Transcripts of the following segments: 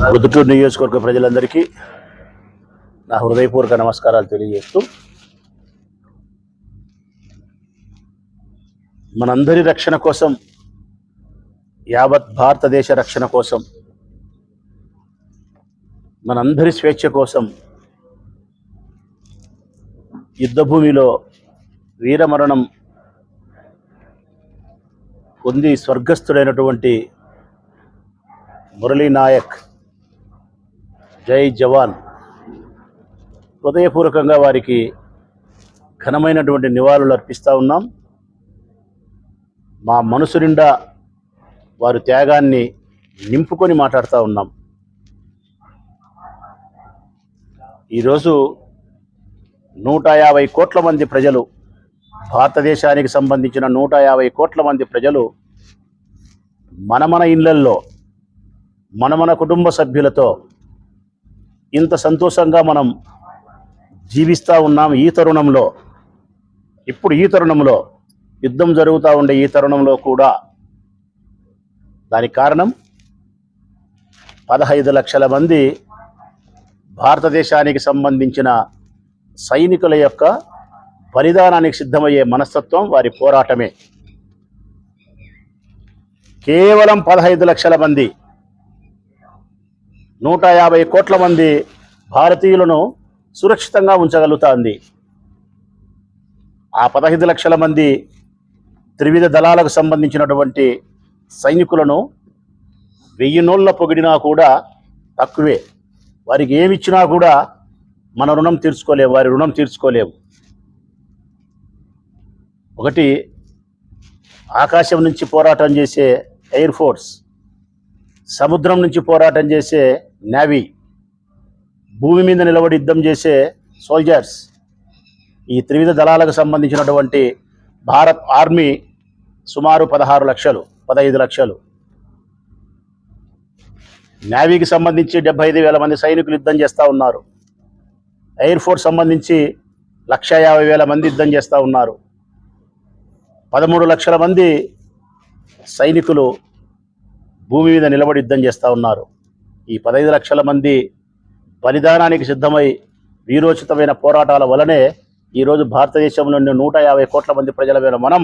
ప్రొద్దుటూరు నియోజకవర్గ ప్రజలందరికీ నా హృదయపూర్వక నమస్కారాలు తెలియజేస్తూ, మనందరి రక్షణ కోసం, యావత్ భారతదేశ రక్షణ కోసం, మనందరి స్వేచ్ఛ కోసం యుద్ధభూమిలో వీరమరణం పొంది స్వర్గస్థుడైనటువంటి మురళీ నాయక్, జై జవాన్, హృదయపూర్వకంగా వారికి ఘనమైనటువంటి నివాళులు అర్పిస్తూ ఉన్నాం. మా మనసు నిండా వారి త్యాగాన్ని నింపుకొని మాట్లాడుతూ ఉన్నాం. ఈరోజు 150 కోట్ల మంది ప్రజలు, భారతదేశానికి సంబంధించిన 150 కోట్ల మంది ప్రజలు మన ఇళ్లల్లో మన కుటుంబ సభ్యులతో ఇంత సంతోషంగా మనం జీవిస్తూ ఉన్నాం. ఈ తరుణంలో, ఈ తరుణంలో యుద్ధం జరుగుతూ ఉండే ఈ తరుణంలో కూడా దానికి కారణం 15 లక్షల మంది భారతదేశానికి సంబంధించిన సైనికుల యొక్క బలిదానానికి సిద్ధమయ్యే మనస్తత్వం, వారి పోరాటమే. కేవలం 15 లక్షల మంది 150 కోట్ల మంది భారతీయులను సురక్షితంగా ఉంచగలుగుతుంది. ఆ 15 లక్షల మంది త్రివిధ దళాలకు సంబంధించినటువంటి సైనికులను 1000 నోళ్ళ పొగిడినా కూడా తక్కువే. వారికి ఏమిచ్చినా కూడా మన రుణం తీర్చుకోలేము, వారి రుణం తీర్చుకోలేము. ఒకటి, ఆకాశం నుంచి పోరాటం చేసే ఎయిర్ ఫోర్స్, సముద్రం నుంచి పోరాటం చేసే నేవీ, భూమి మీద నిలబడి యుద్ధం చేసే సోల్జర్స్, ఈ త్రివిధ దళాలకు సంబంధించినటువంటి భారత్ ఆర్మీ సుమారు 16 లక్షలు, 15 లక్షలు. నేవీకి సంబంధించి 75,000 మంది సైనికులు యుద్ధం చేస్తూ ఉన్నారు. ఎయిర్ ఫోర్స్ సంబంధించి 150,000 మంది యుద్ధం చేస్తూ ఉన్నారు. 13 లక్షల మంది సైనికులు భూమి మీద నిలబడి యుద్ధం చేస్తూ ఉన్నారు. ఈ 15 లక్షల మంది బలిదానానికి సిద్ధమై వీరోచితమైన పోరాటాల వలనే ఈరోజు భారతదేశంలోని 150 కోట్ల మంది ప్రజల మీద మనం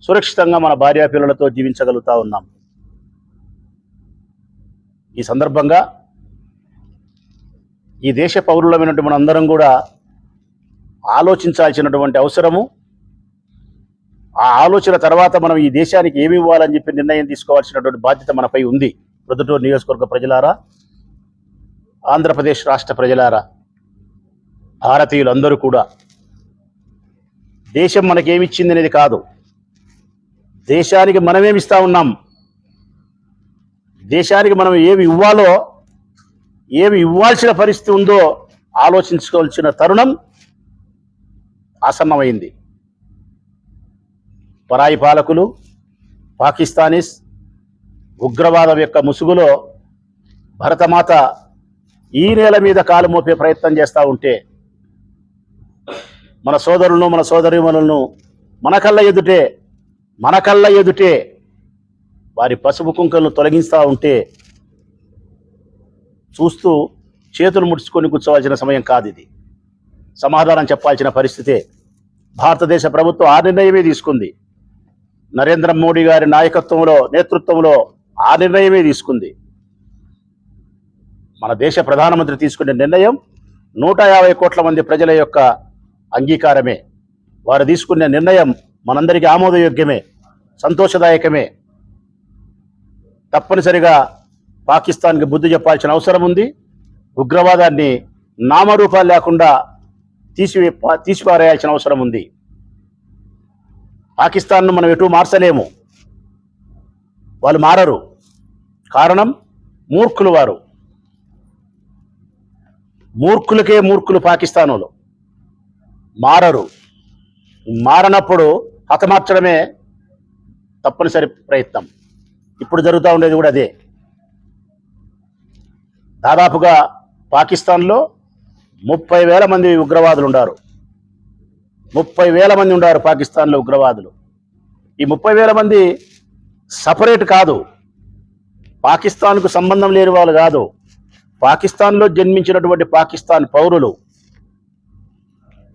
సురక్షితంగా మన భార్యా పిల్లలతో జీవించగలుగుతూ ఉన్నాం. ఈ సందర్భంగా ఈ దేశ పౌరులమైనటువంటి మనందరం కూడా ఆలోచించాల్సినటువంటి అవసరము, ఆ ఆలోచన తర్వాత మనం ఈ దేశానికి ఏమి ఇవ్వాలని చెప్పి నిర్ణయం తీసుకోవాల్సినటువంటి బాధ్యత మనపై ఉంది. ప్రొద్దుటూరు నియోజకవర్గ ప్రజలారా, ఆంధ్రప్రదేశ్ రాష్ట్ర ప్రజలారా, భారతీయులందరూ కూడా దేశం మనకేమిచ్చింది అనేది కాదు, దేశానికి మనమేమిస్తూ ఉన్నాం, దేశానికి మనం ఏమి ఇవ్వాలో, ఏమి ఇవ్వాల్సిన పరిస్థితి ఉందో ఆలోచించుకోవాల్సిన తరుణం ఆసన్నమైంది. పరాయి పాలకులు, పాకిస్తానీస్, ఉగ్రవాదం యొక్క ముసుగులో భరతమాత ఈ నేల మీద కాలు మోపే ప్రయత్నం చేస్తూ ఉంటే, మన సోదరులను, మన సోదరీమణులను మన కళ్ళ ఎదుటే వారి పసుపు కుంకలను తొలగిస్తూ ఉంటే చూస్తూ చేతులు ముడుచుకొని కూర్చోవాల్సిన సమయం కాదు ఇది. సమాధానం చెప్పాల్సిన పరిస్థితే. భారతదేశ ప్రభుత్వం ఆ నిర్ణయమే తీసుకుంది. నరేంద్ర మోడీ గారి నేతృత్వంలో ఆ నిర్ణయమే తీసుకుంది. మన దేశ ప్రధానమంత్రి తీసుకునే నిర్ణయం 150 కోట్ల మంది ప్రజల యొక్క అంగీకారమే. వారు తీసుకునే నిర్ణయం మనందరికీ ఆమోదయోగ్యమే, సంతోషదాయకమే. తప్పనిసరిగా పాకిస్తాన్కి బుద్ధి చెప్పాల్సిన అవసరం ఉంది. ఉగ్రవాదాన్ని నామరూపాలు లేకుండా తీసిపారేయాల్సిన అవసరం ఉంది. పాకిస్తాన్ను మనం ఎటు మార్చలేము, వాళ్ళు మారరు. కారణం, మూర్ఖులు వారు. మూర్ఖులకే మూర్ఖులు పాకిస్తానులో. మారరు. మారనప్పుడు హతమార్చడమే తప్పనిసరి ప్రయత్నం. ఇప్పుడు జరుగుతూ ఉండేది కూడా అదే. దాదాపుగా పాకిస్తాన్లో 30,000 మంది ఉగ్రవాదులు ఉన్నారు. 30,000 మంది ఉన్నారు పాకిస్తాన్లో ఉగ్రవాదులు. ఈ 30,000 మంది సపరేట్ కాదు, పాకిస్తాన్కు సంబంధం లేని వాళ్ళు కాదు, పాకిస్తాన్లో జన్మించినటువంటి పాకిస్తాన్ పౌరులు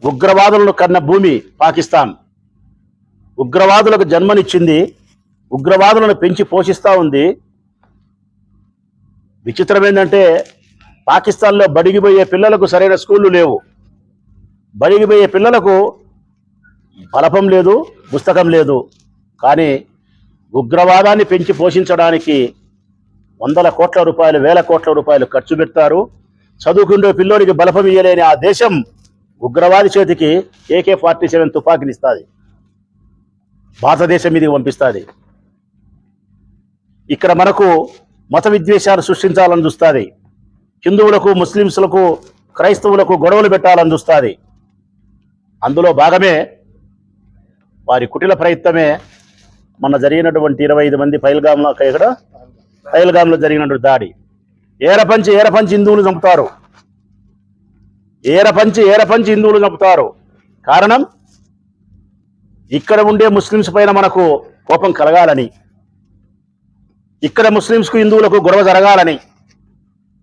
ఉగ్రవాదులను కన్న భూమి పాకిస్తాన్. ఉగ్రవాదులకు జన్మనిచ్చింది, ఉగ్రవాదులను పెంచి పోషిస్తూ ఉంది. విచిత్రం ఏంటంటే పాకిస్తాన్లో బడిగిపోయే పిల్లలకు సరైన స్కూళ్ళు లేవు. బడిగిపోయే పిల్లలకు బలపం లేదు, పుస్తకం లేదు. కానీ ఉగ్రవాదాన్ని పెంచి పోషించడానికి వందల కోట్ల రూపాయలు, వేల కోట్ల రూపాయలు ఖర్చు పెడతారు. చదువుకుండే పిల్లోనికి బలపం ఇయ్యలేని ఆ దేశం ఉగ్రవాది చేతికి AK-47 తుపాకీని ఇస్తుంది, భారతదేశం మీదకి పంపిస్తుంది. ఇక్కడ మనకు మత విద్వేషాలు సృష్టించాలని చూస్తుంది. హిందువులకు, ముస్లింస్లకు, క్రైస్తవులకు గొడవలు పెట్టాలని చూస్తుంది. అందులో భాగమే వారి కుటిల ప్రయత్నమే మన జరిగినటువంటి 25 మంది పహల్గాంలో జరిగినటువంటి దాడి. ఏరపంచి హిందువులు చంపుతారు, ఏరపంచి హిందువులు చంపుతారు. కారణం ఇక్కడ ఉండే ముస్లిమ్స్ పైన మనకు కోపం కలగాలని, ఇక్కడ ముస్లిమ్స్కు హిందువులకు గొడవ జరగాలని,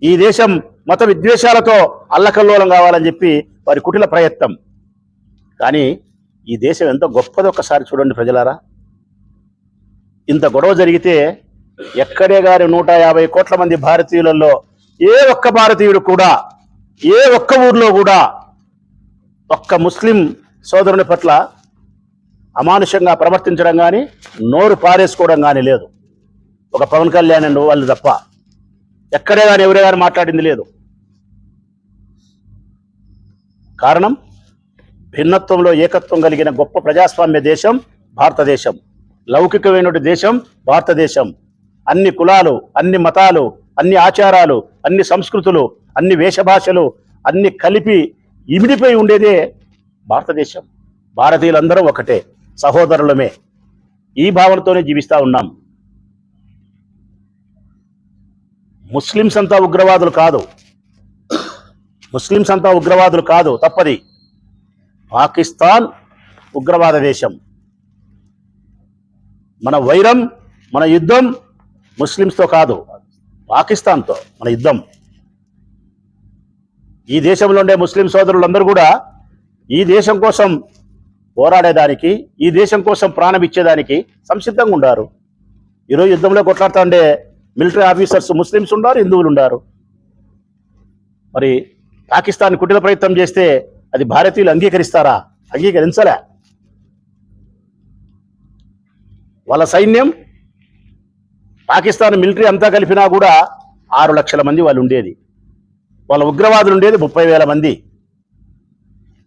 ఈ దేశం మత విద్వేషాలతో అల్లకల్లోలం కావాలని చెప్పి వారి కుటిల ప్రయత్నం. కానీ ఈ దేశం ఎంత గొప్పదో ఒక్కసారి చూడండి ప్రజలారా. ఇంత గొడవ జరిగితే ఎక్కడే గారి 150 కోట్ల మంది భారతీయులలో ఏ ఒక్క భారతీయుడు కూడా, ఏ ఒక్క ఊర్లో కూడా ఒక్క ముస్లిం సోదరుని పట్ల అమానుషంగా ప్రవర్తించడం కానీ, నోరు పారేసుకోవడం కానీ లేదు. ఒక పవన్ కళ్యాణ్ అండ్ వాళ్ళు తప్ప ఎక్కడే కానీ ఎవరే కానీ మాట్లాడింది లేదు. కారణం భిన్నత్వంలో ఏకత్వం కలిగిన గొప్ప ప్రజాస్వామ్య దేశం భారతదేశం, లౌకికమైనటువంటి దేశం భారతదేశం. అన్ని కులాలు, అన్ని మతాలు, అన్ని ఆచారాలు, అన్ని సంస్కృతులు, అన్ని వేషభాషలు అన్ని కలిపి ఇమిడిపోయి ఉండేదే భారతదేశం. భారతీయులందరూ ఒకటే, సహోదరులమే. ఈ భావనతోనే జీవిస్తూ ఉన్నాం. ముస్లిమ్స్ అంతా ఉగ్రవాదులు కాదు, ముస్లిమ్స్ అంతా ఉగ్రవాదులు కాదు, తప్పది. పాకిస్తాన్ ఉగ్రవాద దేశం. మన వైరం, మన యుద్ధం ముస్లిమ్స్తో కాదు, పాకిస్తాన్తో మన యుద్ధం. ఈ దేశంలో ఉండే ముస్లిం సోదరులందరూ కూడా ఈ దేశం కోసం పోరాడేదానికి, ఈ దేశం కోసం ప్రాణం ఇచ్చేదానికి సంసిద్ధంగా ఉన్నారు. ఈరోజు యుద్ధంలో కొట్లాడుతూ ఉండే మిలిటరీ ఆఫీసర్స్ ముస్లిమ్స్ ఉన్నారు, హిందువులు ఉన్నారు. మరి పాకిస్తాన్ కుటిల ప్రయత్నం చేస్తే అది భారతీయులు అంగీకరిస్తారా? అంగీకరించలే. వాళ్ళ సైన్యం, పాకిస్తాన్ మిలిటరీ అంతా కలిపినా కూడా 6 లక్షల మంది వాళ్ళు ఉండేది. వాళ్ళ ఉగ్రవాదులు ఉండేది 30,000 మంది.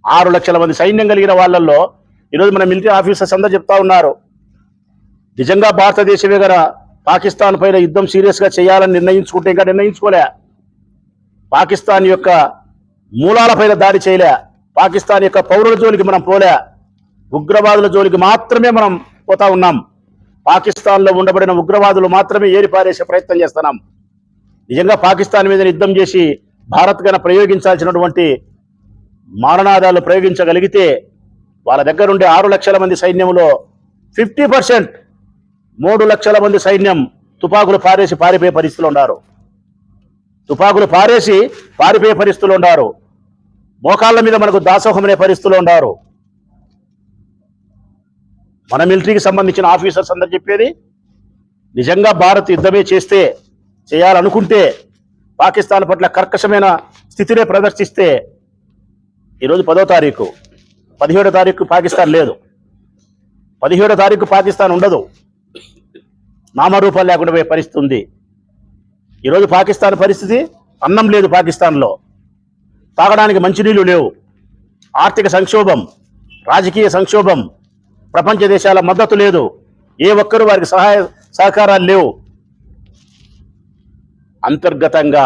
6 లక్షల మంది సైన్యం కలిగిన వాళ్ళల్లో ఈరోజు మన మిలిటరీ ఆఫీసర్స్ అందరూ చెప్తా ఉన్నారు, నిజంగా భారతదేశమే గన పాకిస్తాన్ పైన యుద్ధం సీరియస్గా చేయాలని నిర్ణయించుకుంటే ఇంకా నిర్ణయించుకోలే. పాకిస్తాన్ యొక్క మూలాలపైన దాడి చేయలే, పాకిస్తాన్ యొక్క పౌరుల జోలికి మనం పోలే, ఉగ్రవాదుల జోలికి మాత్రమే మనం పోతా ఉన్నాం. పాకిస్తాన్లో ఉండబడిన ఉగ్రవాదులు మాత్రమే ఏరిపారేసే ప్రయత్నం చేస్తున్నాం. నిజంగా పాకిస్తాన్ మీద యుద్ధం చేసి భారత్ గన ప్రయోగించాల్సినటువంటి మారణాదాలు ప్రయోగించగలిగితే వాళ్ళ దగ్గర ఉండే 6 లక్షల మంది సైన్యంలో 50%, 3 లక్షల మంది సైన్యం తుపాకులు పారేసి పారిపోయే పరిస్థితులు ఉన్నారు. తుపాకులు పారేసి పారిపోయే పరిస్థితులు ఉన్నారు. మోకాళ్ళ మీద మనకు దాసోహం అనే పరిస్థితులు ఉన్నారు. మన మిలిటరీకి సంబంధించిన ఆఫీసర్స్ అందరు చెప్పేది, నిజంగా భారత్ యుద్ధమే చేయాలనుకుంటే, పాకిస్తాన్ పట్ల కర్కశమైన స్థితినే ప్రదర్శిస్తే, ఈరోజు 10వ తారీఖు, 17వ తారీఖు పాకిస్తాన్ లేదు, 17వ తారీఖు పాకిస్తాన్ ఉండదు, నామరూపాలు లేకుండా పోయే పరిస్థితి ఉంది. ఈరోజు పాకిస్తాన్ పరిస్థితి, అన్నం లేదు పాకిస్తాన్లో, తాగడానికి మంచినీళ్ళు లేవు, ఆర్థిక సంక్షోభం, రాజకీయ సంక్షోభం, ప్రపంచ దేశాల మద్దతు లేదు, ఏ ఒక్కరూ వారికి సహకారాలు లేవు. అంతర్గతంగా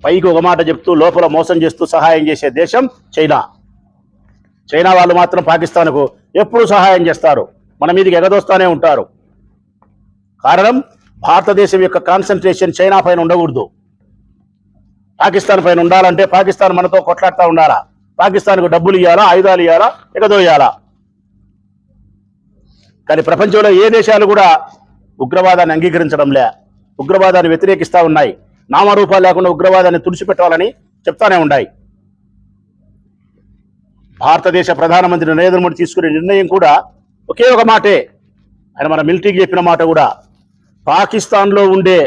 పైకి ఒక మాట చెప్తూ లోపల మోసం చేస్తూ సహాయం చేసే దేశం చైనా. చైనా వాళ్ళు మాత్రం పాకిస్తాన్కు ఎప్పుడూ సహాయం చేస్తారు, మన మీదకి ఎగదోస్తానే ఉంటారు. కారణం భారతదేశం యొక్క కాన్సన్ట్రేషన్ చైనా పైన ఉండకూడదు, పాకిస్తాన్ పైన ఉండాలంటే పాకిస్తాన్ మనతో కొట్లాడుతూ ఉండాలా, పాకిస్తాన్కు డబ్బులు ఇవ్వాలా, ఆయుధాలు ఇవ్వాలా, ఎగదోయాలా. కానీ ప్రపంచంలో ఏ దేశాలు కూడా ఉగ్రవాదాన్ని అంగీకరించడంలే, ఉగ్రవాదాన్ని వ్యతిరేకిస్తూ ఉన్నాయి. నామరూపాలు లేకుండా ఉగ్రవాదాన్ని తుడిచిపెట్టాలని చెప్తానే ఉన్నాయి. భారతదేశ ప్రధానమంత్రి నరేంద్ర మోడీ తీసుకునే నిర్ణయం కూడా ఒకే ఒక మాటే. ఆయన మన మిలిటరీకి చెప్పిన మాట కూడా, పాకిస్తాన్లో ఉండే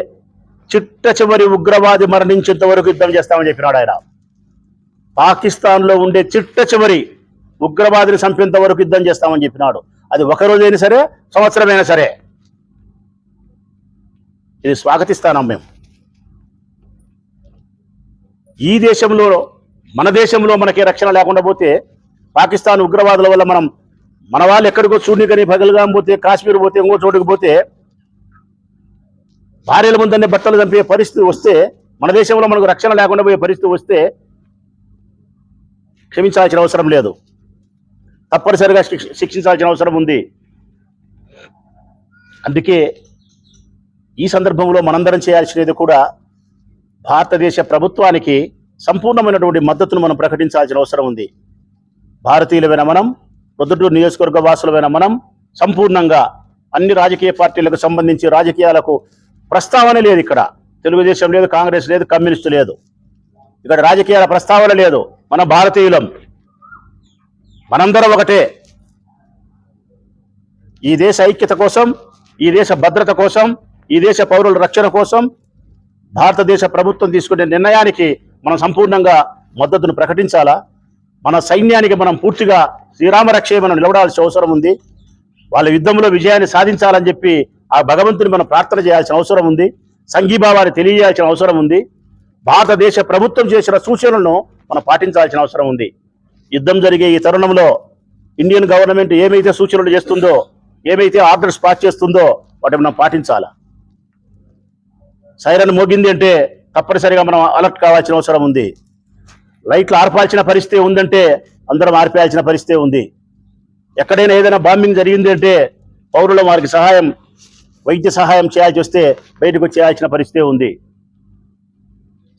చిట్ట చివరి ఉగ్రవాది మరణించేంత వరకు యుద్ధం చేస్తామని చెప్పినాడు ఆయన. పాకిస్తాన్లో ఉండే చిట్ట చివరి ఉగ్రవాదిని చంపేంత వరకు యుద్ధం చేస్తామని చెప్పినాడు. అది ఒక రోజైనా సరే, సంవత్సరమైనా సరే. ఇది స్వాగతిస్తాం మేము. ఈ దేశంలో, మన దేశంలో మనకే రక్షణ లేకుండా పోతే, పాకిస్తాన్ ఉగ్రవాదుల వల్ల మన వాళ్ళు ఎక్కడికో చూడని పగలుగా పోతే, కాశ్మీర్ పోతే, ఇంకో చోటుకు పోతే, భార్యల ముందనే బట్టలు చంపే పరిస్థితి వస్తే, మన దేశంలో మనకు రక్షణ లేకుండా పోయే పరిస్థితి వస్తే క్షమించాల్సిన అవసరం లేదు, తప్పనిసరిగా శిక్షించాల్సిన అవసరం ఉంది. అందుకే ఈ సందర్భంలో మనందరం చేయాల్సినది కూడా, భారతదేశ ప్రభుత్వానికి సంపూర్ణమైనటువంటి మద్దతును మనం ప్రకటించాల్సిన అవసరం ఉంది. భారతీయులమైన మనం, ప్రొద్దుటూరు నియోజకవర్గ వాసులమైన మనం సంపూర్ణంగా అన్ని రాజకీయ పార్టీలకు సంబంధించి రాజకీయాలకు ప్రస్తావన లేదు. ఇక్కడ తెలుగుదేశం లేదు, కాంగ్రెస్ లేదు, కమ్యూనిస్టు లేదు. ఇక్కడ రాజకీయాల ప్రస్తావన లేదు. మన భారతీయులం, మనందరం ఒకటే. ఈ దేశ ఐక్యత కోసం, ఈ దేశ భద్రత కోసం, ఈ దేశ పౌరుల రక్షణ కోసం భారతదేశ ప్రభుత్వం తీసుకునే నిర్ణయానికి మనం సంపూర్ణంగా మద్దతును ప్రకటించాలా. మన సైన్యానికి మనం పూర్తిగా శ్రీరామరక్షే మనం నిలబడాల్సిన అవసరం ఉంది. వాళ్ళ యుద్ధంలో విజయాన్ని సాధించాలని చెప్పి ఆ భగవంతుని మనం ప్రార్థన చేయాల్సిన అవసరం ఉంది. సంఘీభావాన్ని తెలియజేయాల్సిన అవసరం ఉంది. భారతదేశ ప్రభుత్వం చేసిన సూచనలను మనం పాటించాల్సిన అవసరం ఉంది. యుద్ధం జరిగే ఈ తరుణంలో ఇండియన్ గవర్నమెంట్ ఏమైతే సూచనలు చేస్తుందో, ఏమైతే ఆర్డర్స్ పాస్ చేస్తుందో వాటిని మనం పాటించాలా. సైరన్ మోగింది అంటే తప్పనిసరిగా మనం అలర్ట్ కావాల్సిన అవసరం ఉంది. లైట్లు ఆర్పాల్సిన పరిస్థితి ఉందంటే అందరం ఆర్పేయాల్సిన పరిస్థితి ఉంది. ఎక్కడైనా ఏదైనా బాంబింగ్ జరిగింది అంటే పౌరులు వారికి సహాయం, వైద్య సహాయం చేయాల్సి వస్తే బయటకు చేయాల్సిన పరిస్థితి ఉంది.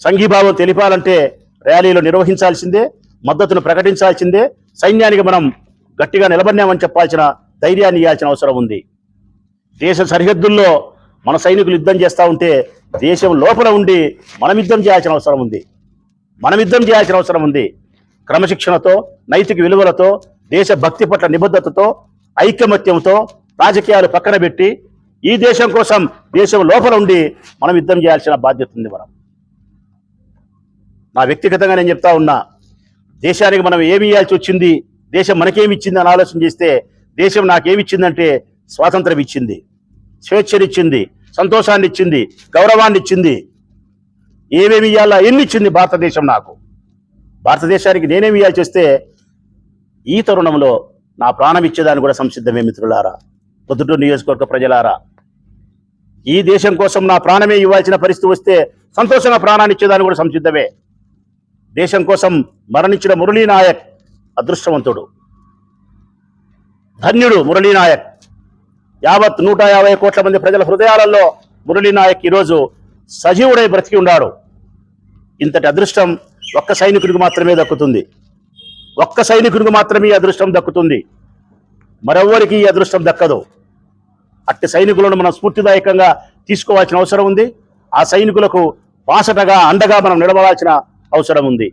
సంఘీభావం తెలిపాలంటే ర్యాలీలు నిర్వహించాల్సిందే, మద్దతును ప్రకటించాల్సిందే. సైన్యానికి మనం గట్టిగా నిలబడినామని చెప్పాల్సిన ధైర్యాన్ని ఇవ్వాల్సిన అవసరం ఉంది. దేశ సరిహద్దుల్లో మన సైనికులు యుద్ధం చేస్తూ ఉంటే దేశం లోపల ఉండి మనం యుద్ధం చేయాల్సిన అవసరం ఉంది. మనం యుద్ధం చేయాల్సిన అవసరం ఉంది. క్రమశిక్షణతో, నైతిక విలువలతో, దేశ భక్తి పట్ల నిబద్ధతతో, ఐకమత్యంతో, రాజకీయాలు పక్కన పెట్టి ఈ దేశం కోసం దేశం లోపల ఉండి మనం యుద్ధం చేయాల్సిన బాధ్యత ఉంది. నా వ్యక్తిగతంగా నేను చెప్తా ఉన్నా, దేశానికి మనం ఏమి ఇవ్వాల్సి వచ్చింది, దేశం మనకేమి ఇచ్చింది అని ఆలోచన చేస్తే, దేశం నాకేమిచ్చిందంటే స్వాతంత్రం ఇచ్చింది, స్వేచ్ఛనిచ్చింది, సంతోషాన్ని ఇచ్చింది, గౌరవాన్ని ఇచ్చింది. ఏమేమి ఇవ్వాలా ఎన్ని ఇచ్చింది భారతదేశం నాకు. భారతదేశానికి నేనేమి ఇవ్వాల్సి వస్తే ఈ తరుణంలో నా ప్రాణం ఇచ్చేదాన్ని కూడా సంసిద్ధమే. మిత్రులారా, పొద్దుటూరు నియోజకవర్గ ప్రజలారా, ఈ దేశం కోసం నా ప్రాణమే ఇవ్వాల్సిన పరిస్థితి వస్తే సంతోషంగా ప్రాణాన్ని ఇచ్చేదాన్ని కూడా సంసిద్ధమే. దేశం కోసం మరణించిన మురళీ నాయక్ అదృష్టవంతుడు, ధన్యుడు. మురళీ నాయక్ యావత్ 150 కోట్ల మంది ప్రజల హృదయాలలో మురళీ నాయక్ ఈరోజు సజీవుడై బ్రతికి ఉన్నాడు. ఇంతటి అదృష్టం ఒక్క సైనికుడికి మాత్రమే దక్కుతుంది. ఒక్క సైనికుడికి మాత్రమే ఈ అదృష్టం దక్కుతుంది. మరెవ్వరికి ఈ అదృష్టం దక్కదు. అట్టి సైనికులను మనం స్ఫూర్తిదాయకంగా తీసుకోవాల్సిన అవసరం ఉంది. ఆ సైనికులకు బాసటగా, అండగా మనం నిలబడాల్సిన అవసరం ఉంది.